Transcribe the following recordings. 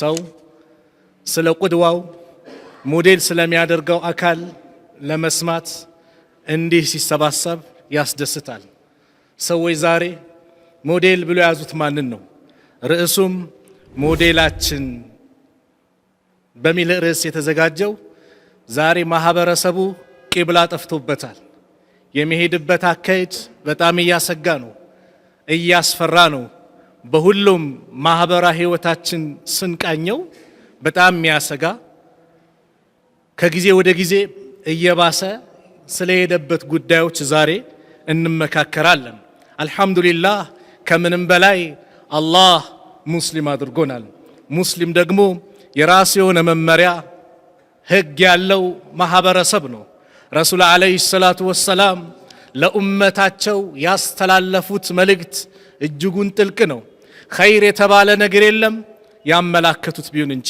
ሰው ስለ ቁድዋው ሞዴል ስለሚያደርገው አካል ለመስማት እንዲህ ሲሰባሰብ ያስደስታል። ሰዎች ዛሬ ሞዴል ብሎ ያዙት ማንን ነው? ርዕሱም ሞዴላችን በሚል ርዕስ የተዘጋጀው ዛሬ ማህበረሰቡ ቂብላ ጠፍቶበታል። የሚሄድበት አካሄድ በጣም እያሰጋ ነው፣ እያስፈራ ነው። በሁሉም ማህበራዊ ህይወታችን ስንቃኘው በጣም የሚያሰጋ ከጊዜ ወደ ጊዜ እየባሰ ስለሄደበት ጉዳዮች ዛሬ እንመካከራለን። አልহামዱሊላህ ከምንም በላይ አላህ ሙስሊም አድርጎናል። ሙስሊም ደግሞ የራሱ የሆነ መመሪያ ህግ ያለው ማህበረሰብ ነው። ረሱል አለይሂ ሰላቱ ወሰላም ለኡመታቸው ያስተላለፉት መልእክት እጅጉን ጥልቅ ነው። ኸይር የተባለ ነገር የለም ያመላከቱት ቢሆን እንጂ፣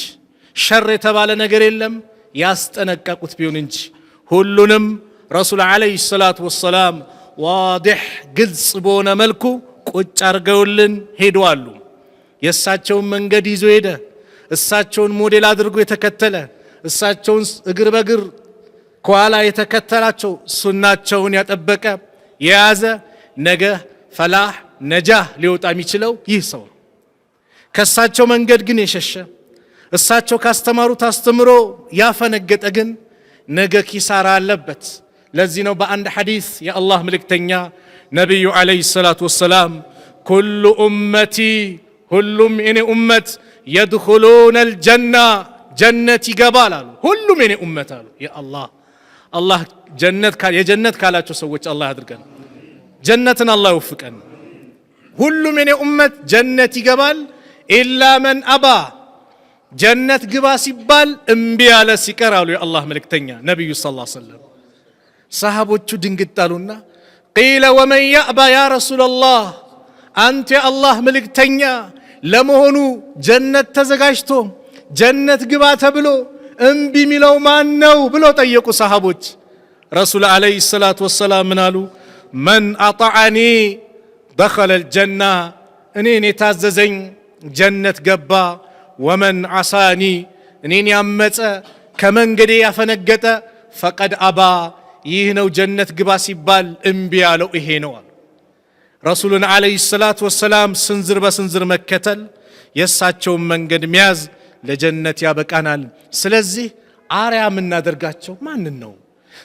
ሸር የተባለ ነገር የለም ያስጠነቀቁት ቢሆን እንጂ፣ ሁሉንም ረሱል አለይሂ ሰላቱ ወሰላም ዋዲህ ግልጽ በሆነ መልኩ ቁጭ አድርገውልን ሄደዋል። የእሳቸውን መንገድ ይዞ ሄደ፣ እሳቸውን ሞዴል አድርጎ የተከተለ፣ እሳቸውን እግር በእግር ከኋላ የተከተላቸው፣ ሱናቸውን ያጠበቀ የያዘ ነገ ፈላህ ነጃህ ሊወጣ የሚችለው ይህ ሰው ነው። ከእሳቸው መንገድ ግን የሸሸ እሳቸው ካስተማሩት አስተምሮ ያፈነገጠ ግን ነገ ኪሳራ አለበት። ለዚህ ነው በአንድ ሐዲስ የአላህ መልእክተኛ ነቢዩ አለይሂ ሰላቱ ወሰላም ኩሉ ኡመቲ ሁሉም የኔ ኡመት የድኹሉነ አልጀና ጀነት ይገባል አሉ። ሁሉም የኔ ኡመት አሉ። አላህ የጀነት ካላቸው ሰዎች አላህ ያድርገን። ጀነትን አላህ ይወፍቀን። ሁሉም የኔ ኡመት ጀነት ይገባል ኢላ መን አባ ጀነት ግባ ሲባል እምቢ ያለ ሲቀር አሉ የአላህ መልእክተኛ ነቢዩ ሰለላሁ ዐለይሂ ወሰለም። ሰሃቦቹ ድንግጥ አሉና ቂለ ወመን ያእባ ያ ረሱለላህ አንተ የአላህ መልእክተኛ ለመሆኑ ጀነት ተዘጋጅቶ ጀነት ግባ ተብሎ እምቢ ሚለው ማን ነው ብሎ ጠየቁ ሰሃቦች። ረሱል አለይሂ ሰላቱ ወሰላም ምን አሉ? መን አጣዓኒ ደኸለ አልጀና እኔን የታዘዘኝ ጀነት ገባ፣ ወመን ዓሳኒ እኔን ያመፀ ከመንገዴ ያፈነገጠ ፈቀድ አባ ይህ ነው ጀነት ግባ ሲባል እምቢ ያለው ይሄ ነው አሉ። ረሱልን አለይሂ ሰላቱ ወሰላም ስንዝር በስንዝር መከተል የእሳቸውን መንገድ መያዝ ለጀነት ያበቃናል። ስለዚህ አርያ የምናደርጋቸው ማንን ነው?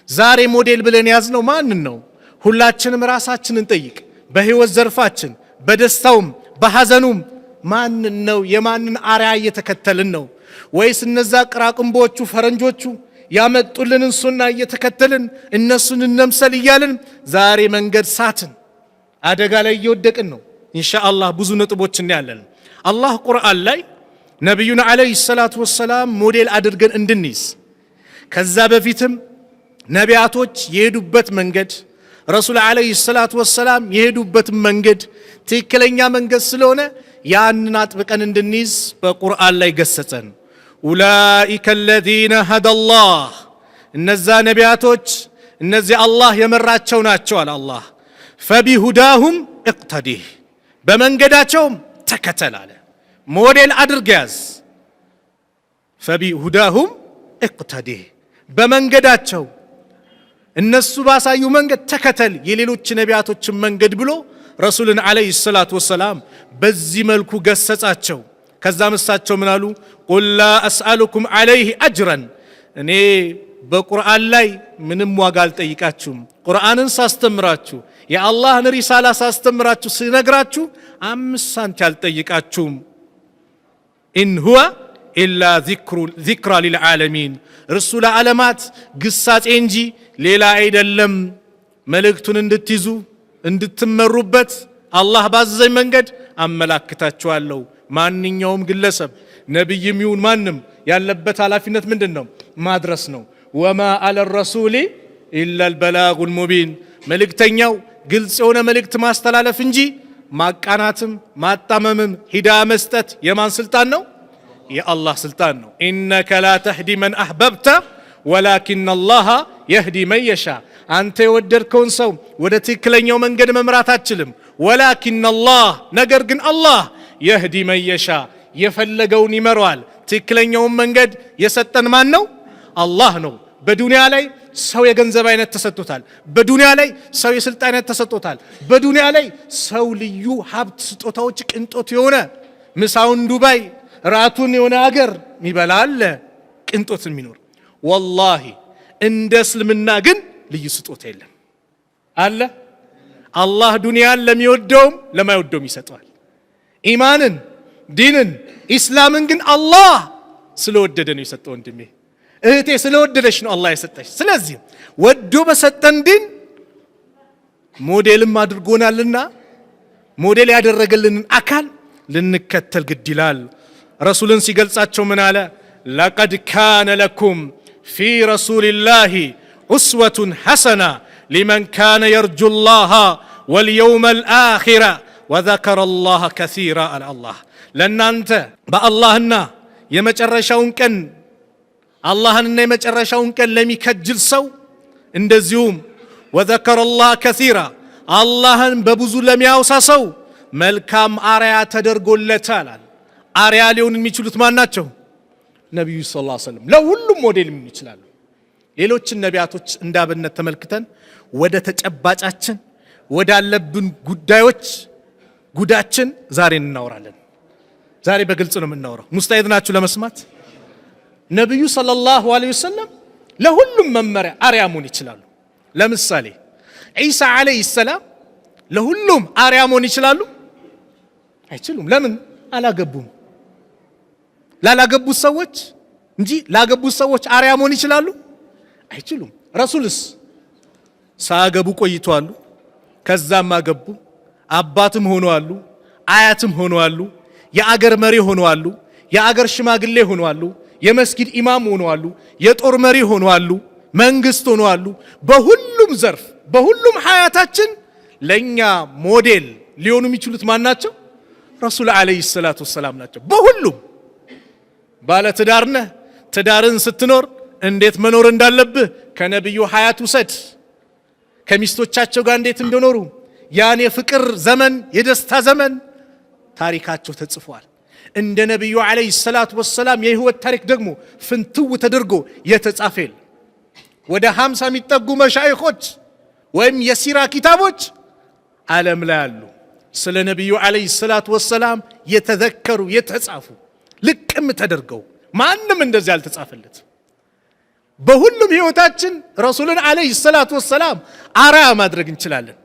ዛሬ ሞዴል ብለን ያዝነው ማንን ነው? ሁላችንም ራሳችንን ጠይቅ። በህይወት ዘርፋችን በደስታውም በሐዘኑም ማንን ነው? የማንን አርያ እየተከተልን ነው? ወይስ እነዛ ቅራቅንቦቹ ፈረንጆቹ ያመጡልንን ሱና እየተከተልን እነሱን እንምሰል እያልን ዛሬ መንገድ ሳትን አደጋ ላይ እየወደቅን ነው። ኢንሻአላህ ብዙ ነጥቦች እናያለን። አላህ ቁርአን ላይ ነቢዩን አለይሂ ሰላቱ ወሰላም ሞዴል አድርገን እንድንይዝ ከዛ በፊትም ነቢያቶች የሄዱበት መንገድ ረሱል አለይሂ ሰላቱ ወሰላም የሄዱበት መንገድ ትክክለኛ መንገድ ስለሆነ ያንን አጥብቀን እንድንይዝ በቁርአን ላይ ገሰጸን። ኡላኢከ አለዚነ ሀደላህ እነዛ ነቢያቶች እነዚህ አላህ የመራቸው ናቸው አለ አላህ። ፈቢሁዳሁም እቅተዲህ በመንገዳቸውም ተከተል አለ። ሞዴል አድርገ ያዝ። ፈቢሁዳሁም እቅተዲህ በመንገዳቸው እነሱ ባሳዩ መንገድ ተከተል የሌሎች ነቢያቶችን መንገድ ብሎ ረሱልን አለይሂ ሰላቱ ወሰላም በዚህ መልኩ ገሰጻቸው። ከዛም እሳቸው ምን አሉ? ቁል ላ አስአሉኩም አለይህ አጅረን እኔ በቁርአን ላይ ምንም ዋጋ አልጠይቃችሁም። ቁርአንን ሳስተምራችሁ የአላህን ሪሳላ ሳስተምራችሁ ሲነግራችሁ 5 ሳንቲም አልጠይቃችሁም። ኢን ሁወ ኢላ ዚክራ ሊልዓለሚን እርሱ ለዓለማት ግሳጼ እንጂ ሌላ አይደለም። መልእክቱን እንድትይዙ እንድትመሩበት አላህ ባዘዘኝ መንገድ አመላክታችኋለሁ። ማንኛውም ግለሰብ ነብይም ይሁን ማንም ያለበት ኃላፊነት ምንድነው? ማድረስ ነው። ወማ አለ ረሱሊ ኢላ አልበላጉል ሙቢን መልእክተኛው ግልጽ የሆነ መልእክት ማስተላለፍ እንጂ ማቃናትም ማጣመምም ሂዳ መስጠት የማን ስልጣን ነው? የአላህ ስልጣን ነው። ኢነከ ላ ተህዲ መን አህበብተ ወላኪን አላህ የህዲ መን የሻ አንተ የወደድከውን ሰው ወደ ትክክለኛው መንገድ መምራት አትችልም። ወላኪን አላህ ነገር ግን አላህ የህዲ መን የሻ የፈለገውን ይመራዋል። ትክክለኛውን መንገድ የሰጠን ማን ነው? አላህ ነው። በዱንያ ላይ ሰው የገንዘብ አይነት ተሰጥቶታል። በዱንያ ላይ ሰው የስልጣን አይነት ተሰጥቶታል። በዱንያ ላይ ሰው ልዩ ሀብት ስጦታዎች ቅንጦት የሆነ ምሳውን ዱባይ ራቱን የሆነ ሀገር የሚበላ አለ፣ ቅንጦት የሚኖር ወላሂ እንደ እስልምና ግን ልዩ ስጦታ የለም አለ። አላህ ዱንያን ለሚወደውም ለማይወደውም ይሰጠዋል። ኢማንን፣ ዲንን፣ ኢስላምን ግን አላህ ስለወደደ ነው የሰጠው። ወንድሜ እህቴ ስለወደደሽ ነው አላህ የሰጠሽ። ስለዚህ ወዶ በሰጠን ዲን ሞዴልም አድርጎናልና ሞዴል ያደረገልንን አካል ልንከተል ግድ ይላል። ረሱልን ሲገልጻቸው ምን አለ? ለቀድ ካነ ለኩም ፊ ረሱሊላሂ ኡስወቱን ሐሰና ሊመን ካነ የርጁ ላሃ ወልየውመል አኺራ ወዘከረ ላህ ከሲራ አለ አላህ። ለእናንተ በአላህና የመጨረሻውን ቀን አላህንና የመጨረሻውን ቀን ለሚከጅል ሰው እንደዚሁም ወዘከረ ላህ ከሲራ አላህን በብዙ ለሚያወሳ ሰው መልካም አርያ ተደርጎለታል። አርያ ሊሆን የሚችሉት ማን ናቸው? ነቢዩ ሰለላሁ ዐለይሂ ወሰለም ለሁሉም ሞዴል ይችላሉ። ሌሎችን ነቢያቶች እንዳብነት ተመልክተን ወደ ተጨባጫችን ወዳለብን ጉዳችን ዛሬ እናወራለን። ዛሬ በግልጽ ነው የምናወራው። ሙስታዒድ ናችሁ ለመስማት? ነቢዩ ሰለላሁ ዐለይሂ ወሰለም ለሁሉም መመሪያ አርያ መሆን ይችላሉ። ለምሳሌ ዒሳ ዐለይሂ ሰላም ለሁሉም አርያ መሆን ይችላሉ? አይችሉም። ለምን? አላገቡም። ላላገቡት ሰዎች እንጂ ላገቡት ሰዎች አርያ መሆን ይችላሉ? አይችሉም። ረሱልስ ሳያገቡ ቆይተዋል። ከዛም አገቡ። አባትም ሆነዋል፣ አያትም ሆነዋል፣ የአገር መሪ ሆነዋል፣ የአገር ሽማግሌ ሆነዋል፣ የመስጊድ ኢማም ሆነዋል፣ የጦር መሪ ሆነዋል፣ መንግስት ሆነዋል። በሁሉም ዘርፍ በሁሉም ሐያታችን ለኛ ሞዴል ሊሆኑ የሚችሉት ማን ናቸው? ረሱል አለይሂ ሰላቱ ወሰላም ናቸው። በሁሉም ባለ ትዳር ነህ፣ ትዳርን ስትኖር እንዴት መኖር እንዳለብህ ከነብዩ ሐያት ውሰድ። ከሚስቶቻቸው ጋር እንዴት እንደኖሩ ያን የፍቅር ዘመን የደስታ ዘመን ታሪካቸው ተጽፏል። እንደ ነብዩ አለይሂ ሰላቱ ወሰላም የህይወት ታሪክ ደግሞ ፍንትው ተደርጎ የተጻፈ ወደ 50 የሚጠጉ መሻይኾች ወይም የሲራ ኪታቦች ዓለም ላይ አሉ። ስለ ነብዩ አለይሂ ሰላቱ ወሰላም የተዘከሩ የተጻፉ ልቅም ተደርገው ማንም እንደዚህ አልተጻፈለት። በሁሉም ህይወታችን ረሱልን አለይሂ ሰላቱ ወሰላም አርአያ ማድረግ እንችላለን።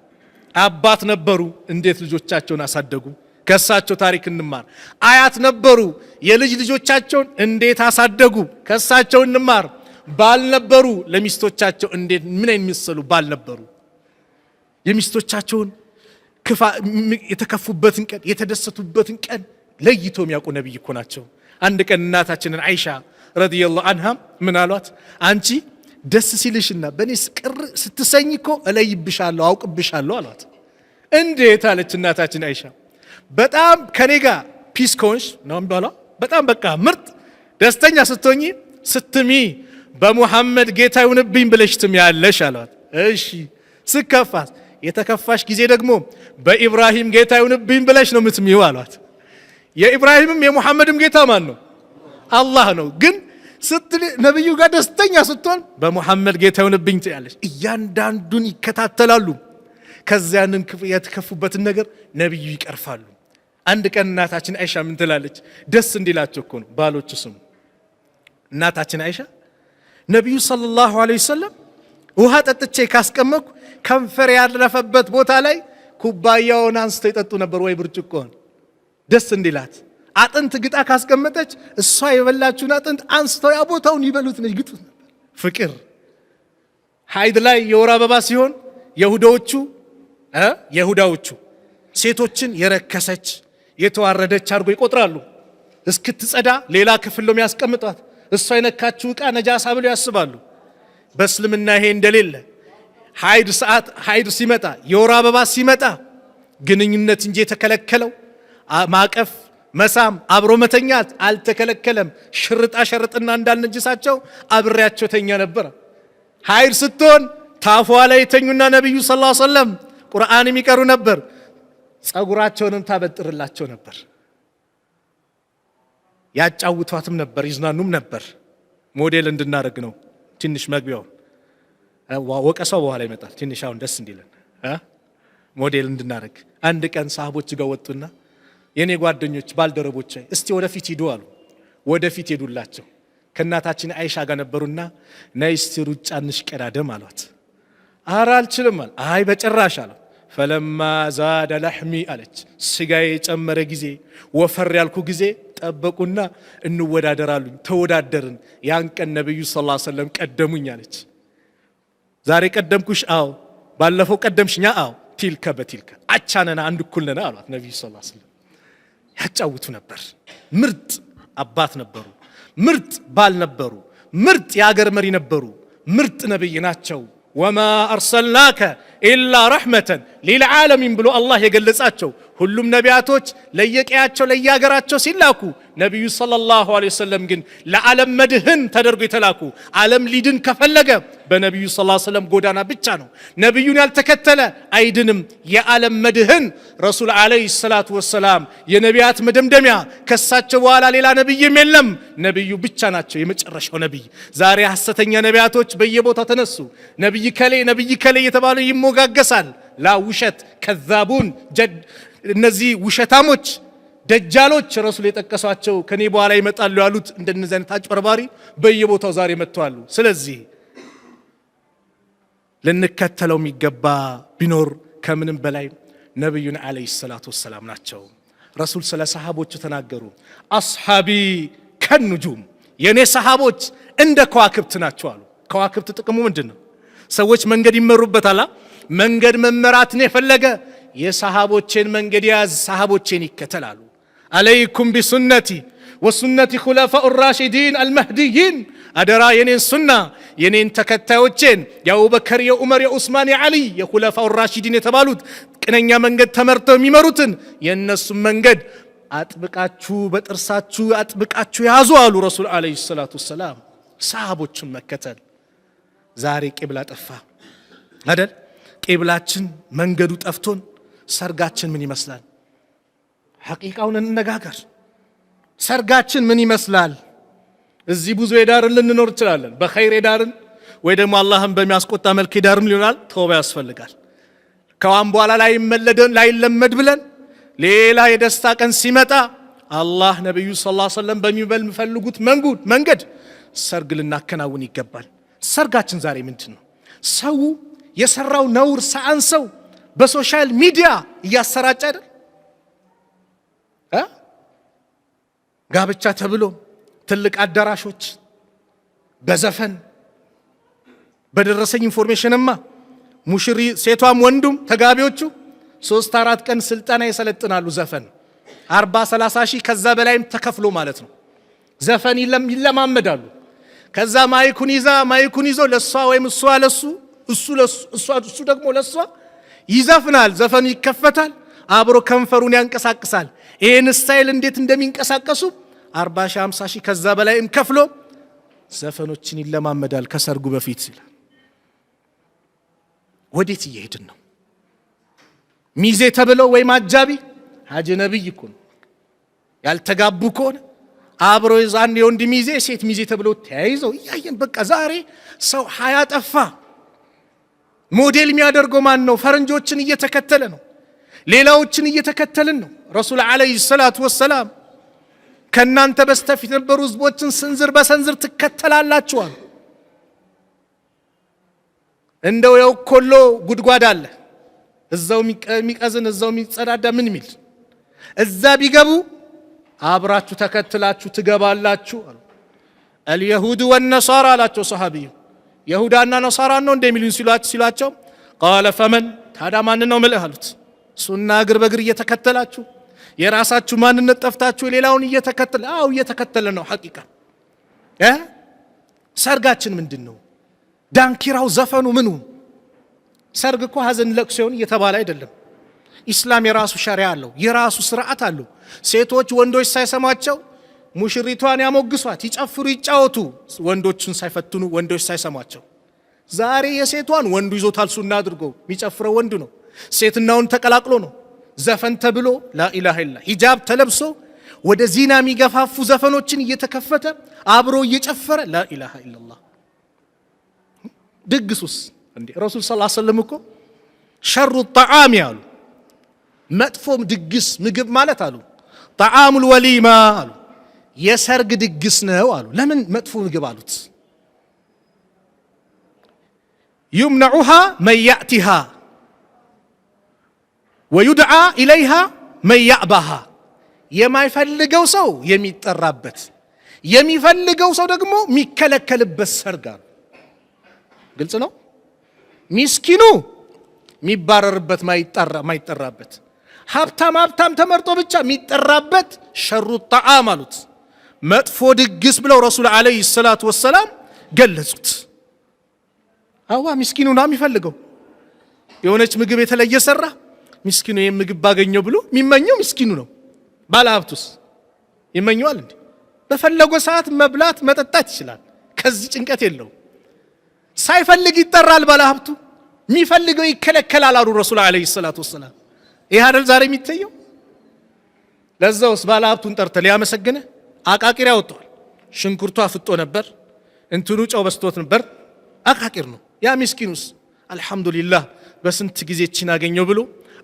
አባት ነበሩ፣ እንዴት ልጆቻቸውን አሳደጉ፣ ከሳቸው ታሪክ እንማር። አያት ነበሩ፣ የልጅ ልጆቻቸውን እንዴት አሳደጉ፣ ከሳቸው እንማር። ባል ነበሩ፣ ለሚስቶቻቸው እንዴት ምን የሚመስሉ ባል ነበሩ። የሚስቶቻቸውን የተከፉበትን ቀን የተደሰቱበትን ቀን ለይቶ የሚያውቁ ነብይ እኮ ናቸው። አንድ ቀን እናታችንን አይሻ ረዲየላሁ አንሃ ምን አሏት? አንቺ ደስ ሲልሽና በኔ ቅር ስትሰኝ እኮ እለይብሻለሁ አውቅብሻለሁ አሏት። እንዴት አለች እናታችን አይሻ። በጣም ከኔ ጋር ፒስ ኮንሽ ነው ባሏ በጣም በቃ ምርጥ ደስተኛ ስትሆኚ ስትሚ በሙሐመድ ጌታ ይሁንብኝ ብለሽ ትሚያለሽ አሏት። እሺ ስከፋስ የተከፋሽ ጊዜ ደግሞ በኢብራሂም ጌታ ይሁንብኝ ብለሽ ነው የምትሚው አሏት። የኢብራሂምም የሙሐመድም ጌታ ማን ነው? አላህ ነው። ግን ነብዩ ጋር ደስተኛ ስትሆን በሙሐመድ ጌታ ይሁንብኝ ትያለሽ። እያንዳንዱን ይከታተላሉ። ከዚያንን የተከፉበትን ነገር ነብዩ ይቀርፋሉ። አንድ ቀን እናታችን አይሻ ምን ትላለች? ደስ እንዲላቸው እኮ ነው ባሎቹ ስሙ። እናታችን አይሻ ነብዩ ሰለላሁ ዐለይሂ ወሰለም ውሃ ጠጥቼ ካስቀመጥኩ ከንፈር ያረፈበት ቦታ ላይ ኩባያውን አንስተው ይጠጡ ነበር፣ ወይ ብርጭቆን ደስ እንዲላት። አጥንት ግጣ ካስቀመጠች እሷ የበላችሁን አጥንት አንስተው ያ ቦታውን ይበሉት ነው ይግጡት ነበር። ፍቅር ሀይድ ላይ የወር አበባ ሲሆን የሁዳዎቹ ሴቶችን የረከሰች የተዋረደች አድርጎ ይቆጥራሉ። እስክትጸዳ ሌላ ክፍል ነው የሚያስቀምጧት። እሷ የነካችው ዕቃ ነጃሳ ብለው ያስባሉ። በእስልምና ይሄ እንደሌለ ሀይድ ሲመጣ የወር አበባ ሲመጣ ግንኙነት እንጂ የተከለከለው ማቀፍ፣ መሳም፣ አብሮ መተኛት አልተከለከለም። ሽርጣ ሸርጥና እንዳልነጅሳቸው አብሬያቸው ተኛ ነበር። ሀይድ ስትሆን ታፏ ላይ የተኙና ነብዩ ሰለላሁ ዐለይሂ ወሰለም ቁርአን የሚቀሩ ነበር። ጸጉራቸውንም ታበጥርላቸው ነበር። ያጫውቷትም ነበር፣ ይዝናኑም ነበር። ሞዴል እንድናደርግ ነው። ትንሽ መግቢያው ወቀሰው በኋላ ይመጣል። ትንሽ አሁን ደስ እንዲለን ሞዴል እንድናደርግ። አንድ ቀን ሰሃቦች ጋር ወጡና የኔ ጓደኞች ባልደረቦች እስቲ ወደፊት ሂዱ አሉ። ወደፊት ሄዱላቸው። ከእናታችን አይሻ ጋር ነበሩና ነይ እስቲ ሩጫ እንሽቀዳደም አሏት። ኧረ አልችልም አለ። አይ በጭራሽ አለ። ፈለማ ዛደ ለሕሚ አለች፣ ስጋዬ የጨመረ ጊዜ ወፈር ያልኩ ጊዜ ጠበቁና እንወዳደራሉኝ። ተወዳደርን። ያን ቀን ነብዩ ሰለላሁ ዐለይሂ ወሰለም ቀደሙኝ አለች። ዛሬ ቀደምኩሽ? አዎ። ባለፈው ቀደምሽኛ? አዎ። ቲልከ በቲልከ አቻነና አንድ እኩል ነና አሏት ነብዩ ሰለላሁ ዐለይሂ ወሰለም። ያጫውቱ ነበር። ምርጥ አባት ነበሩ፣ ምርጥ ባል ነበሩ፣ ምርጥ የአገር መሪ ነበሩ፣ ምርጥ ነብይ ናቸው። ወማ አርሰልናከ ኢላ ረሕመተን ሊልዓለሚን ብሎ አላህ የገለጻቸው ሁሉም ነቢያቶች ለየቀያቸው ለየሀገራቸው ሲላኩ ነቢዩ ሰለላሁ ዐለይሂ ወሰለም ግን ለዓለም መድህን ተደርጎ የተላኩ። ዓለም ሊድን ከፈለገ በነቢዩ ሰለላሁ ዐለይሂ ወሰለም ጎዳና ብቻ ነው። ነቢዩን ያልተከተለ አይድንም። የዓለም መድህን ረሱል ዐለይሂ ሰላቱ ወሰላም የነቢያት መደምደሚያ፣ ከሳቸው በኋላ ሌላ ነቢይም የለም። ነቢዩ ብቻ ናቸው የመጨረሻው ነቢይ። ዛሬ ሐሰተኛ ነቢያቶች በየቦታው ተነሱ። ነቢይ ከሌ የተባሉ ይሞጋገሳል። ላ ውሸት ከዛቡን እነዚህ ውሸታሞች ደጃሎች ረሱል የጠቀሷቸው ከኔ በኋላ ይመጣሉ ያሉት እንደነዚህ አይነት አጭበርባሪ በየቦታው ዛሬ መጥተዋል። ስለዚህ ልንከተለው የሚገባ ቢኖር ከምንም በላይ ነብዩን አለይሂ ሰላቱ ወሰላም ናቸው። ረሱል ስለ ሰሃቦቹ ተናገሩ። አስሐቢ ከንጁም የኔ ሰሃቦች እንደ ከዋክብት ናቸው አሉ። ከዋክብት ጥቅሙ ምንድነው? ሰዎች መንገድ ይመሩበታል። መንገድ መመራትን የፈለገ የሰሃቦችን መንገድ ያዝ፣ ሰሃቦችን ይከተላሉ። አለይኩም ቢሱነቲ ወሱነቲ ኹለፋኡ ራሺዲን አልመህዲይን፣ አደራ የኔን ሱና የኔን ተከታዮችን የአቡበከር የዑመር የዑስማን የዓሊ የኹለፋኡ ራሺዲን የተባሉት ቅነኛ መንገድ ተመርተው የሚመሩትን የእነሱን መንገድ አጥብቃችሁ በጥርሳችሁ አጥብቃችሁ ያዙ አሉ ረሱል አለይሂ ሰላቱ ወሰላም። ሰሃቦችን መከተል። ዛሬ ቂብላ ጠፋ አይደል? ቂብላችን መንገዱ ጠፍቶን ሰርጋችን ምን ይመስላል? ሐቂቃውን እንነጋገር። ሰርጋችን ምን ይመስላል? እዚህ ብዙ የዳርን ልንኖር እንችላለን። በኸይር የዳርን ወይ ደግሞ አላህን በሚያስቆጣ መልክ የዳርን ሊሆናል። ተውባ ያስፈልጋል። ከዋን በኋላ ላይለመድ ብለን ሌላ የደስታ ቀን ሲመጣ አላህ ነብዩ ሰለላሁ ዐለይሂ ወሰለም በሚፈልጉት መንገድ ሰርግ ልናከናውን ይገባል። ሰርጋችን ዛሬ ምንድን ነው? ሰው የሰራው ነውር ሳያንሰው በሶሻል ሚዲያ እያሰራጨ አይደል? ጋብቻ ተብሎ ትልቅ አዳራሾች በዘፈን በደረሰኝ ኢንፎርሜሽንማ ሙሽሪ ሴቷም ወንዱም ተጋቢዎቹ 3-4 ቀን ስልጠና ይሰለጥናሉ። ዘፈን 40-30 ሺህ ከዛ በላይም ተከፍሎ ማለት ነው። ዘፈን ይለማመዳሉ። ከዛ ማይኩን ይዞ ለሷ ወይም እሷ ለሱ እሱ ደግሞ ለሷ ይዘፍናል። ዘፈኑ ይከፈታል። አብሮ ከንፈሩን ያንቀሳቅሳል። ይሄን ስታይል እንዴት እንደሚንቀሳቀሱ 40 ሺህ 50 ሺህ ከዛ በላይም ከፍሎ ዘፈኖችን ይለማመዳል ከሰርጉ በፊት ይላል። ወዴት እየሄድን ነው? ሚዜ ተብለው ወይ ማጃቢ ሀጂ ነብይ እኮ ነው። ያልተጋቡ ከሆነ አብሮ አንድ የወንድ ሚዜ ሴት ሚዜ ተብለው ተያይዘው እያየን በቃ ዛሬ ሰው ሀያ ጠፋ። ሞዴል የሚያደርገው ማን ነው? ፈረንጆችን እየተከተለ ነው። ሌላዎችን እየተከተልን ነው። ረሱል አለይሂ ሰላቱ ወሰላም ከናንተ በስተፊት የነበሩ ህዝቦችን ስንዝር በሰንዝር ትከተላላችኋል። እንደው የኮሎ ጉድጓድ አለ እዛው የሚቀዝን እዛው የሚጸዳዳ ምን ሚል እዛ ቢገቡ አብራችሁ ተከትላችሁ ትገባላችሁ አሉ። አልየሁድ ወነሳራ አላቸው ሰሃቢዩ። ይሁዳና ነሳራ ነው እንደሚሉን ሲሏቸው ቃለ ፈመን ታዲያ ማን ነው ምልህ አሉት። ሱና እግር በእግር እየተከተላችሁ የራሳችሁ ማንነት ጠፍታችሁ ሌላውን እየተከተለ እየተከተለ ነው። ሐቂቃ ሰርጋችን ምንድነው? ዳንኪራው ዘፈኑ ምኑ? ሰርግ እኮ ሀዘን ለቅሶ ይሁን እየተባለ አይደለም። ኢስላም የራሱ ሸሪዓ አለው፣ የራሱ ስርዓት አለው። ሴቶች ወንዶች ሳይሰማቸው ሙሽሪቷን ያሞግሷት፣ ይጨፍሩ፣ ይጫወቱ፣ ወንዶችን ሳይፈትኑ ወንዶች ሳይሰማቸው። ዛሬ የሴቷን ወንዱ ይዞታል ሱና አድርጎ የሚጨፍረው ወንዱ ነው። ሴትናውን ተቀላቅሎ ነው ዘፈን ተብሎ ላኢላሃ ኢላ ሂጃብ ተለብሶ ወደ ዚና የሚገፋፉ ዘፈኖችን እየተከፈተ አብሮ እየጨፈረ ላኢላሃ ኢላላህ። ድግሱስ እንዴ ረሱል ሰለላሁ ዐለይሂ ወሰለም እኮ ሸሩ ጣዓም ያሉ መጥፎም ድግስ ምግብ ማለት አሉ ጣዓሙል ወሊማ አሉ የሰርግ ድግስ ነው አሉ። ለምን መጥፎ ምግብ አሉት? ዩምነዑሃ መን ያእቲሃ ወዩድዓ ኢለይሃ መን ያዕባሃ። የማይፈልገው ሰው የሚጠራበት የሚፈልገው ሰው ደግሞ የሚከለከልበት ሰርግ አሉ። ግልጽ ነው። ሚስኪኑ የሚባረርበት ማይጠራበት፣ ሀብታም ተመርጦ ብቻ የሚጠራበት ሸሩ ጣዓም አሉት። መጥፎ ድግስ ብለው ረሱል ዓለይሂ ሰላቱ ወሰላም ገለጹት። አዋ ሚስኪኑ ነው የሚፈልገው። የሆነች ምግብ የተለየ ሰራ ሚስኪኑ ይሄን ምግብ ባገኘው ብሎ የሚመኘው ሚስኪኑ ነው። ባለሀብቱስ ይመኘዋል እንዴ? በፈለገው ሰዓት መብላት መጠጣት ይችላል። ከዚህ ጭንቀት የለው። ሳይፈልግ ይጠራል ባለሀብቱ፣ የሚፈልገው ይከለከላል አሉ ረሱል ዓለይሂ ሰላቱ ወሰላም። ይሄ አይደል ዛሬ የሚታየው? ለዛውስ ባለሀብቱን ጠርተ ሊያመሰግነ አቃቂር ያወጣል። ሽንኩርቱ አፍጦ ነበር፣ እንትኑ ጨው በስቶት ነበር፣ አቃቂር ነው። ያ ሚስኪኑስ አልহামዱሊላህ በስንት ጊዜ እቺን አገኘው ብሎ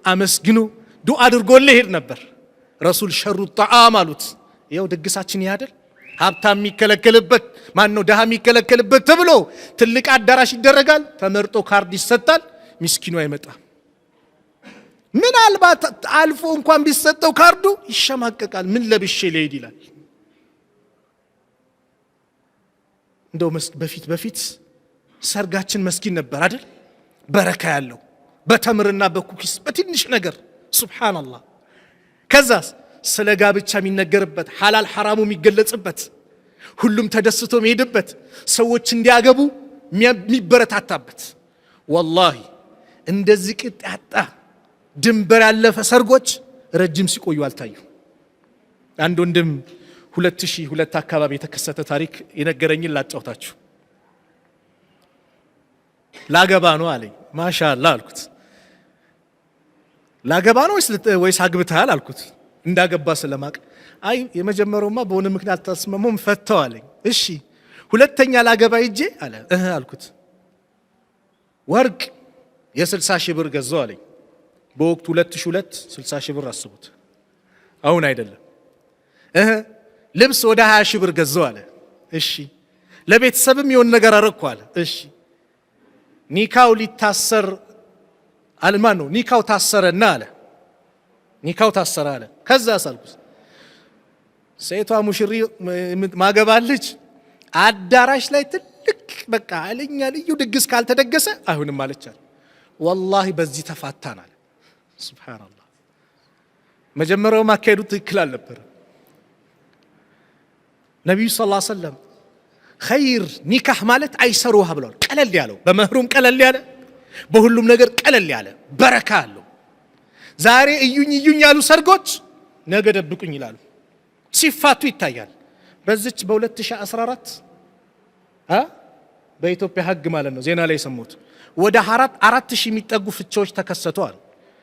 አመስግኖ ዱዓ አድርጎልህ ሄድ ነበር። ረሱል ሸሩ ጣዓም አሉት። ይኸው ድግሳችን ያደል ሀብታም የሚከለከልበት ማን ነው? ደሃ የሚከለከልበት ተብሎ ትልቅ አዳራሽ ይደረጋል። ተመርጦ ካርድ ይሰጣል። ሚስኪኑ አይመጣም። ምናልባት አልፎ እንኳን ቢሰጠው ካርዱ ይሸማቀቃል። ምን ለብሼ ልሄድ ይላል። እንደው በፊት ሰርጋችን መስኪን ነበር አይደል? በረካ ያለው በተምርና በኩኪስ በትንሽ ነገር ሱብሃንአላህ። ከዛስ ስለ ጋብቻ የሚነገርበት ሐላል ሐራሙ የሚገለጽበት ሁሉም ተደስቶ የሚሄድበት ሰዎች እንዲያገቡ የሚበረታታበት። ወላሂ እንደዚህ ቅጥ ያጣ ድንበር ያለፈ ሰርጎች ረጅም ሲቆዩ አልታዩ። አንድ ወንድም 2002 አካባቢ የተከሰተ ታሪክ የነገረኝን ላጫውታችሁ። ላገባ ነው አለኝ። ማሻአላህ አልኩት። ላገባ ነው ወይስ አግብተሃል አልኩት። እንዳገባ ስለማቅ አይ የመጀመሪያውማ በሆነ ምክንያት ተስማሙም ፈተው አለኝ። እሺ ሁለተኛ ላገባ ሂጄ አለ አልኩት። ወርቅ የ60 ሺህ ብር ገዛው አለኝ። በወቅቱ 2002 60 ሺህ ብር አስቡት፣ አሁን አይደለም። ልብስ ወደ 20 ሺህ ብር ገዛው አለ። እሺ ለቤተሰብም የሆነ ነገር አረኩ አለ። እሺ ኒካው ሊታሰር አልማን ነው ኒካው ታሰረና አለ። ኒካው ታሰረ አለ። ከዛ ሳልኩስ ሴቷ ሙሽሪ ማገባለች አዳራሽ ላይ ትልቅ በቃ አለኛ ልዩ ድግስ ካልተደገሰ አይሁንም አለቻል። ወላሂ በዚህ ተፋታናል። ሱብሃንአላህ። መጀመሪያው ማካሄዱ ትክክል አልነበር። ነብዩ ሰለላሁ ዐለይሂ ወሰለም ኸይር ኒካህ ማለት አይሰሩሃ ብለዋል። ቀለል ያለው በመህሩም ቀለል ያለ በሁሉም ነገር ቀለል ያለ በረካ አለው። ዛሬ እዩኝ ያሉ ሰርጎች ነገ ደብቁኝ ይላሉ። ሲፋቱ ይታያል። በዚች በ2014 በኢትዮጵያ ህግ ማለት ነው ዜና ላይ ሰሙት ወደ 4000 የሚጠጉ ፍቺዎች ተከሰተዋል።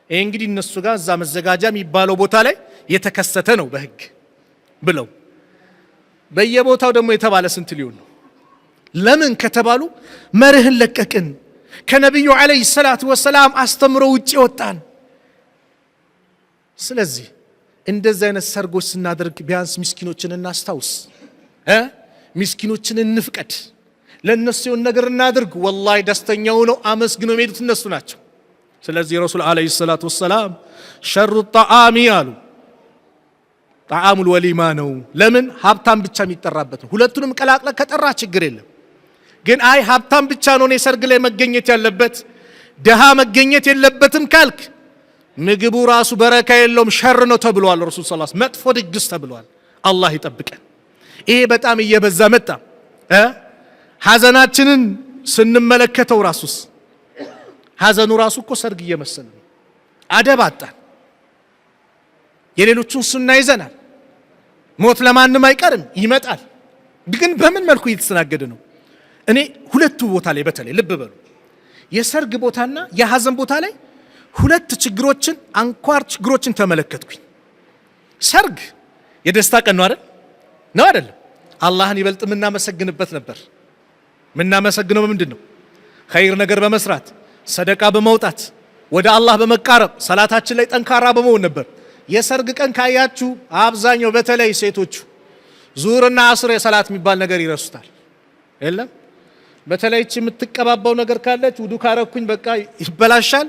ይሄ እንግዲህ እነሱ ጋር እዛ መዘጋጃ የሚባለው ቦታ ላይ የተከሰተ ነው በህግ ብለው በየቦታው ደግሞ የተባለ ስንት ሊሆን ነው? ለምን ከተባሉ መርህን ለቀቅን፣ ከነብዩ አለይሂ ሰላቱ ወሰላም አስተምሮ ውጪ ወጣን። ስለዚህ እንደዚህ አይነት ሰርጎች ስናደርግ ቢያንስ ምስኪኖችን እናስታውስ፣ ምስኪኖችን እንፍቀድ፣ ለነሱ የሆነ ነገር እናድርግ። ወላሂ ደስተኛው ነው አመስግነው የሚሄዱት እነሱ ናቸው። ስለዚህ ረሱል አለይሂ ሰላቱ ወሰላም ሸሩ ጣዓሚ አሉ። ጣዓሙል ወሊማ ነው። ለምን ሀብታም ብቻ የሚጠራበት ነው። ሁለቱንም ቀላቅለ ከጠራ ችግር የለም። ግን አይ ሀብታም ብቻ ነው እኔ ሰርግ ላይ መገኘት ያለበት ደሃ መገኘት የለበትም ካልክ ምግቡ ራሱ በረካ የለውም፣ ሸር ነው ተብሏል። ረሱል ሰለላሁ ዐለይሂ ወሰለም መጥፎ ድግስ ተብሏል። አላህ ይጠብቀን። ይሄ በጣም እየበዛ መጣ። ሐዘናችንን ስንመለከተው ራሱስ ሐዘኑ ራሱ እኮ ሰርግ እየመሰለ ነው። አደብ አጣን። የሌሎቹን ሱና ይዘናል። ሞት ለማንም አይቀርም ይመጣል። ግን በምን መልኩ እየተስተናገደ ነው? እኔ ሁለቱ ቦታ ላይ በተለይ ልብ በሉ፣ የሰርግ ቦታና የሐዘን ቦታ ላይ ሁለት ችግሮችን አንኳር ችግሮችን ተመለከትኩኝ። ሰርግ የደስታ ቀን ነው አይደል? ነው አይደለም? አላህን ይበልጥ የምናመሰግንበት ነበር። የምናመሰግነው ምንድን ነው? ኸይር ነገር በመስራት ሰደቃ በመውጣት ወደ አላህ በመቃረብ ሰላታችን ላይ ጠንካራ በመሆን ነበር። የሰርግ ቀን ካያችሁ አብዛኛው በተለይ ሴቶቹ ዙህርና አስር የሰላት የሚባል ነገር ይረሱታል። የለም በተለይ እቺ የምትቀባባው ነገር ካለች ውዱ ካረኩኝ በቃ ይበላሻል።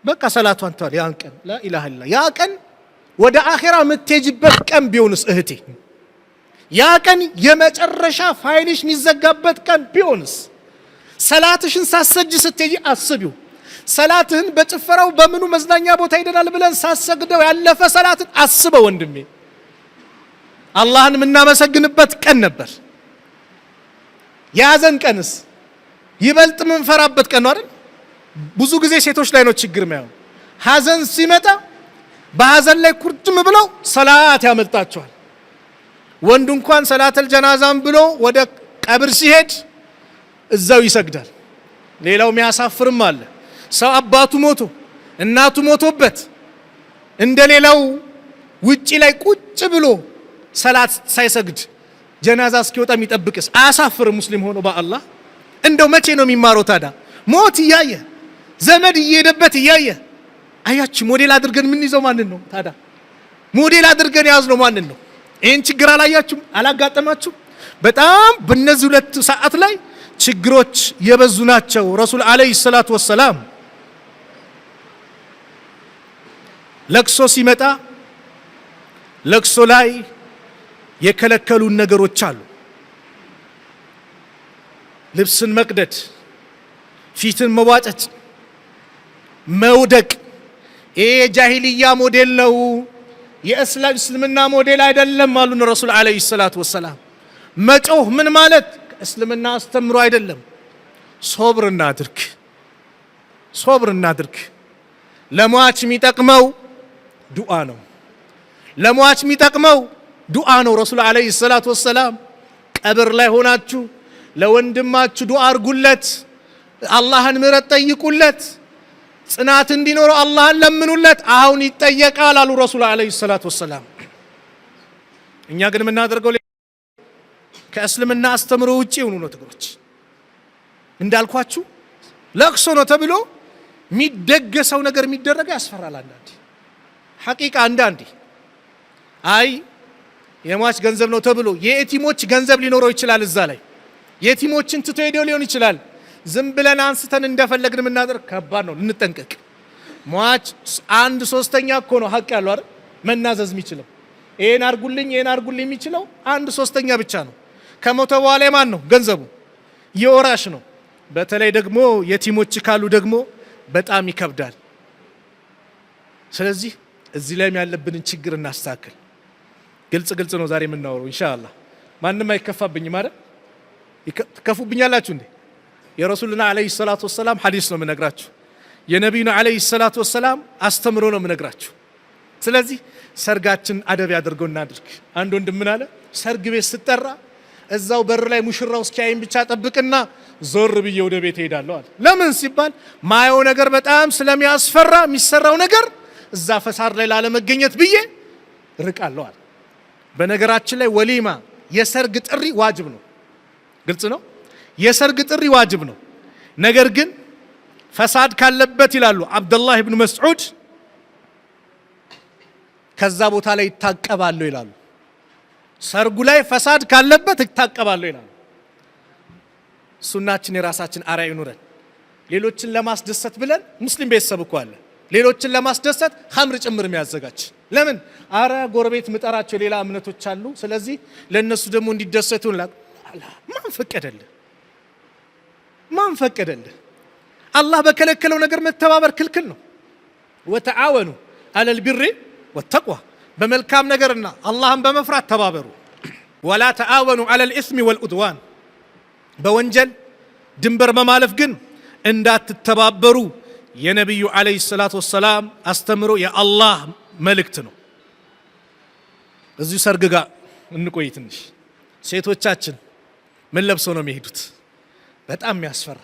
በቃ ሰላቷን ተዋል። ያን ቀን ላኢላሃ ኢላ ያ ቀን ወደ አኺራ የምትሄጅበት ቀን ቢሆንስ እህቴ፣ ያ ቀን የመጨረሻ ፋይልሽ የሚዘጋበት ቀን ቢሆንስ፣ ሰላትሽን ሳሰጅ ስትሄጂ አስቢው። ሰላትህን በጭፈራው በምኑ መዝናኛ ቦታ ሄደናል ብለን ሳሰግደው ያለፈ ሰላትን አስበው ወንድሜ። አላህን የምናመሰግንበት ቀን ነበር። የሐዘን ቀንስ ይበልጥ የምንፈራበት ቀን ነው አይደል? ብዙ ጊዜ ሴቶች ላይ ነው ችግር የሚያው። ሐዘን ሲመጣ በሐዘን ላይ ኩርትም ብለው ሰላት ያመልጣቸዋል። ወንዱ እንኳን ሰላተል ጀናዛን ብሎ ወደ ቀብር ሲሄድ እዛው ይሰግዳል። ሌላው የሚያሳፍርም አለ። ሰው አባቱ ሞቶ እናቱ ሞቶበት እንደሌላው ውጪ ላይ ቁጭ ብሎ ሰላት ሳይሰግድ ጀናዛ እስኪወጣ የሚጠብቅስ አያሳፍርም? ሙስሊም ሆኖ በአላህ እንደው መቼ ነው የሚማረው ታዲያ? ሞት እያየ ዘመድ እየሄደበት እያየ አያችሁ። ሞዴል አድርገን ምን ይዘው ማንን ነው ታዲያ? ሞዴል አድርገን ያዝነው ማንን ነው? ይሄን ችግር አላያችሁም? አላጋጠማችሁም? በጣም በእነዚህ ሁለት ሰዓት ላይ ችግሮች የበዙ ናቸው። ረሱል አለይሂ ሰላቱ ወሰላም ለቅሶ ሲመጣ ለቅሶ ላይ የከለከሉን ነገሮች አሉ። ልብስን መቅደድ፣ ፊትን መዋጨት፣ መውደቅ። ይሄ የጃሂልያ ሞዴል ነው፣ የእስልምና ሞዴል አይደለም አሉን ረሱል አለይሂ ሰላቱ ወሰላም። መጮህ ምን ማለት እስልምና አስተምሮ አይደለም። ሶብር እናድርግ፣ ሶብር እናድርግ። ለሟች የሚጠቅመው ዱዓ ነው። ለሟች የሚጠቅመው ዱዓ ነው። ረሱል አለይሂ ሰላቱ ወሰላም ቀብር ላይ ሆናችሁ ለወንድማችሁ ዱዓ አርጉለት፣ አላህን ምህረት ጠይቁለት፣ ጽናት እንዲኖረው አላህን ለምኑለት፣ አሁን ይጠየቃል አሉ ረሱል አለይሂ ሰላቱ ወሰላም። እኛ ግን የምናደርገው ከእስልምና አስተምሮ ውጪ የሆኑ ነው ነገሮች። እንዳልኳችሁ ለቅሶ ነው ተብሎ የሚደገሰው ነገር የሚደረገ ያስፈራል። አንዳንዴ ሐቂቃ አንዳንዴ አይ የሟች ገንዘብ ነው ተብሎ የኤቲሞች ገንዘብ ሊኖረው ይችላል። እዛ ላይ የኤቲሞችን ትቶ ሄደው ሊሆን ይችላል። ዝም ብለን አንስተን እንደፈለግን የምናደርግ ከባድ ነው። ልንጠንቀቅ። ሟች 1/3 እኮ ነው ሐቅ ያለው አይደል? መናዘዝ የሚችለው ይሄን አርጉልኝ ይሄን አርጉልኝ የሚችለው 1/3 ብቻ ነው። ከሞተ በኋላ የማን ነው ገንዘቡ? የወራሽ ነው። በተለይ ደግሞ የቲሞች ካሉ ደግሞ በጣም ይከብዳል። ስለዚህ እዚህ ላይም ያለብንን ችግር እናስተካክል። ግልጽ ነው ዛሬ የምናወራው ኢንሻአላህ። ማንም አይከፋብኝም አይደል? ትከፉብኛላችሁ እንዴ? የረሱልና አለይሂ ሰላቱ ወሰላም ሐዲስ ነው የምነግራችሁ። የነቢዩና አለይሂ ሰላቱ ወሰላም አስተምሮ ነው የምነግራችሁ። ስለዚህ ሰርጋችን አደብ ያድርገው እናድርግ። አንድ ወንድም ምን አለ? ሰርግ ቤት ስጠራ እዛው በር ላይ ሙሽራው እስኪያይን ብቻ ጠብቅና ዞር ብዬ ወደ ቤት እሄዳለሁ አለ። ለምን ሲባል ማየው ነገር በጣም ስለሚያስፈራ የሚሰራው ነገር እዛ ፈሳድ ላይ ላለመገኘት ብዬ ርቃለሁ አለ። በነገራችን ላይ ወሊማ የሰርግ ጥሪ ዋጅብ ነው። ግልጽ ነው። የሰርግ ጥሪ ዋጅብ ነው። ነገር ግን ፈሳድ ካለበት ይላሉ አብዱላህ ኢብኑ መስዑድ ከዛ ቦታ ላይ ይታቀባለሁ ይላሉ። ሰርጉ ላይ ፈሳድ ካለበት ይታቀባለሁ ይላሉ። ሱናችን የራሳችን አርአያ ይኑረን። ሌሎችን ለማስደሰት ብለን ሙስሊም ቤተሰብ እኮ አለ ሌሎችን ለማስደሰት ኸምር ጭምር የሚያዘጋጅ ለምን? አረ ጎረቤት ምጠራቸው ሌላ እምነቶች አሉ፣ ስለዚህ ለነሱ ደግሞ እንዲደሰቱ ማን ፈቀደልህ? ማን ፈቀደልህ? አላህ በከለከለው ነገር መተባበር ክልክል ነው። ወተዓወኑ አለል ቢሪ ወተቅዋ፣ በመልካም ነገርና አላህን በመፍራት ተባበሩ። ወላ ተዓወኑ አለል ኢስሚ ወልዑድዋን፣ በወንጀል ድንበር በማለፍ ግን እንዳትተባበሩ የነቢዩ አለይሂ ሰላቱ ወሰላም አስተምሮ የአላህ መልእክት ነው። እዚሁ ሰርግ ጋር እንቆይ ትንሽ። ሴቶቻችን ምን ለብሰው ነው የሚሄዱት? በጣም የሚያስፈራ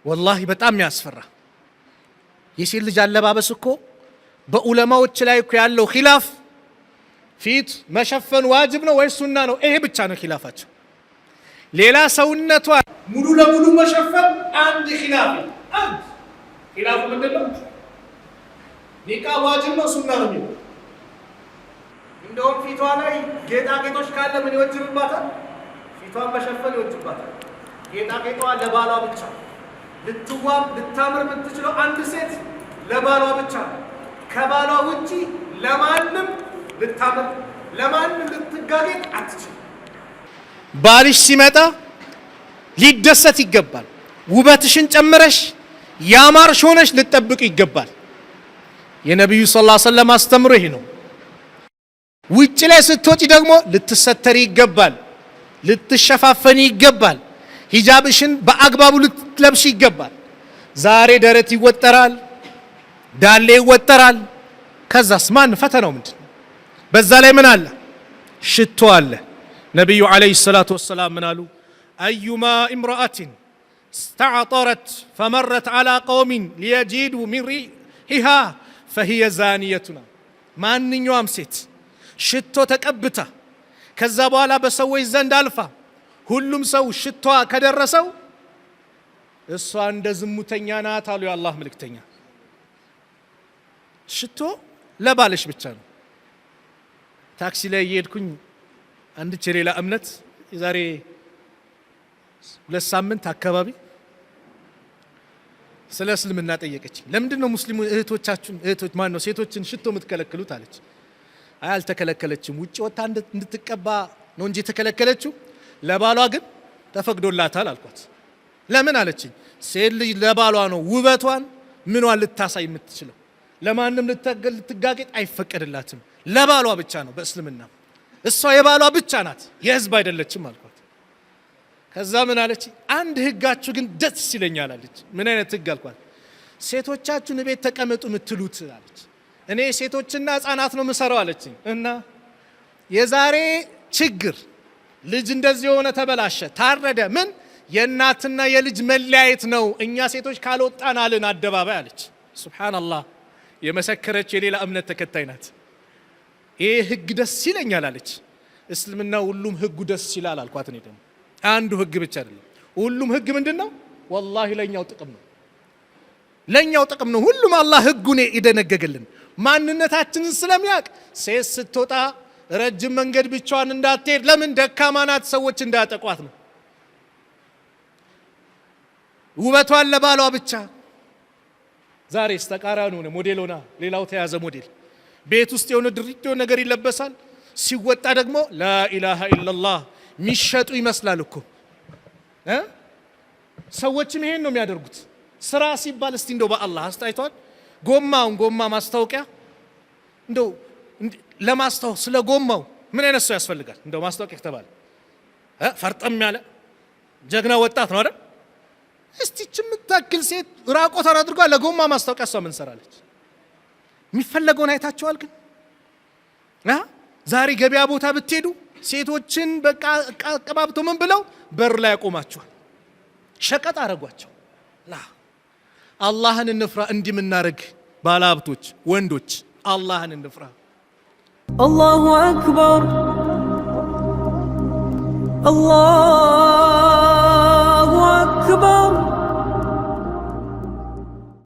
ወላሂ በጣም የሚያስፈራ። የሴት ልጅ አለባበስ እኮ በዑለማዎች ላይ እኮ ያለው ኺላፍ ፊት መሸፈን ዋጅብ ነው ወይ ሱና ነው? ይሄ ብቻ ነው ኺላፋቸው። ሌላ ሰውነቷ ሙሉ ለሙሉ መሸፈን አንድ ኺላፍ አንድ ኺላፉ ምንድነው? ኒቃብ ዋጅብ ነው ሱና ነው የሚለው። እንደውም ፊቷ ላይ ጌጣጌጦች ካለ ምን ይወጅብባታል? ፊቷን መሸፈን ይወጅባታል። ጌጣጌጧ ለባሏ ብቻ ልትዋብ ልታምር የምትችለው አንድ ሴት ለባሏ ብቻ፣ ከባሏ ውጪ ለማንም ልታምር ለማንም ልትጋጌጥ አትችል። ባልሽ ሲመጣ ሊደሰት ይገባል። ውበትሽን ጨምረሽ ያማርሽ ሆነሽ ልትጠብቅ ይገባል። የነብዩ ሰለላሁ ዐለይሂ ወሰለም አስተምሮ ይሄ ነው። ውጭ ላይ ስትወጪ ደግሞ ልትሰተሪ ይገባል፣ ልትሸፋፈኒ ይገባል፣ ሂጃብሽን በአግባቡ ልትለብሽ ይገባል። ዛሬ ደረት ይወጠራል፣ ዳሌ ይወጠራል። ከዛስ ማን ፈተናው ምንድን? በዛ ላይ ምን አለ? ሽቶ አለ። ነብዩ አለይሂ ሰላቱ ወሰላም ምን አሉ? አዩማ ኢምራአቲን استعطرت فمرت على قوم ليجدوا من ريحها فهي زانيتنا ማንኛውም ሴት ሽቶ ተቀብታ ከዛ በኋላ በሰዎች ዘንድ አልፋ ሁሉም ሰው ሽቷ ከደረሰው እሷ እንደ ዝሙተኛ ናት አሉ የአላህ መልእክተኛ። ሽቶ ለባልሽ ብቻ ነው። ታክሲ ላይ እየሄድኩኝ አንድ ሌላ እምነት የዛሬ 2 ሳምንት አካባቢ ስለ እስልምና ጠየቀችኝ። ለምንድን ነው ሙስሊም እህቶች ማን ነው ሴቶችን ሽቶ የምትከለክሉት አለች። አይ አልተከለከለችም፣ ውጪ ወጣ እንድትቀባ ነው እንጂ ተከለከለችው፣ ለባሏ ግን ተፈቅዶላታል አልኳት። ለምን አለችኝ። ሴት ልጅ ለባሏ ነው ውበቷን ምኗን ልታሳይ የምትችለው፣ ለማንም ልትጋጌጥ አይፈቀድላትም፣ ለባሏ ብቻ ነው በእስልምና። እሷ የባሏ ብቻ ናት፣ የህዝብ አይደለችም አልኳት። ከዛ ምን አለች? አንድ ህጋችሁ ግን ደስ ይለኛል አለች። ምን አይነት ህግ አልኳት። ሴቶቻችሁን ቤት ተቀመጡ የምትሉት አለች። እኔ ሴቶችና ህፃናት ነው የምሰራው አለች። እና የዛሬ ችግር ልጅ እንደዚህ የሆነ ተበላሸ፣ ታረደ፣ ምን የእናትና የልጅ መለያየት ነው። እኛ ሴቶች ካልወጣን አልን አደባባይ አለች። ሱብሃንአላህ፣ የመሰከረች የሌላ እምነት ተከታይ ናት። ይሄ ህግ ደስ ይለኛል አለች። እስልምና ሁሉም ህጉ ደስ ይላል አልኳት። እኔ ደግሞ አንዱ ህግ ብቻ አይደለም፣ ሁሉም ህግ ምንድነው? ወላሂ ለኛው ጥቅም ነው፣ ለኛው ጥቅም ነው። ሁሉም አላህ ህጉን ይደነገገልን ማንነታችንን ስለሚያውቅ ሴት ስትወጣ ረጅም መንገድ ብቻዋን እንዳትሄድ፣ ለምን ደካማ ናት፣ ሰዎች እንዳያጠቋት ነው። ውበቷን ለባሏ ብቻ። ዛሬስ ተቃራኒ ሆነ፣ ሞዴል ሆና ሌላው ተያዘ ሞዴል። ቤት ውስጥ የሆነ ድርጅት ነገር ይለበሳል፣ ሲወጣ ደግሞ ላኢላሃ ኢላላህ ሚሸጡ ይመስላል እኮ ሰዎችም ይሄን ነው የሚያደርጉት። ስራ ሲባል እስቲ እንደው በአላህ አስተያይቷል። ጎማ ማስታወቂያ እንደው ለማስታወቅ ስለ ጎማው ምን አይነት ሰው ያስፈልጋል? እንደው ማስታወቂያ ከተባለ ፈርጠም ያለ ጀግና ወጣት ነው አይደል? እስቲ የምታክል ሴት ራቆቷን አድርጓ ለጎማ ማስታወቂያ እሷ ምን ሰራለች? የሚፈለገውን አይታችኋል? ግን ዛሬ ገበያ ቦታ ብትሄዱ ሴቶችን በቃ ቀባብቶ ምን ብለው በር ላይ ያቆማቸዋል፣ ሸቀጥ አረጓቸው። አላህን እንፍራ። እንዲህ ምናረግ ባለሀብቶች ወንዶች አላህን እንፍራ። አላሁ አክበር አላህ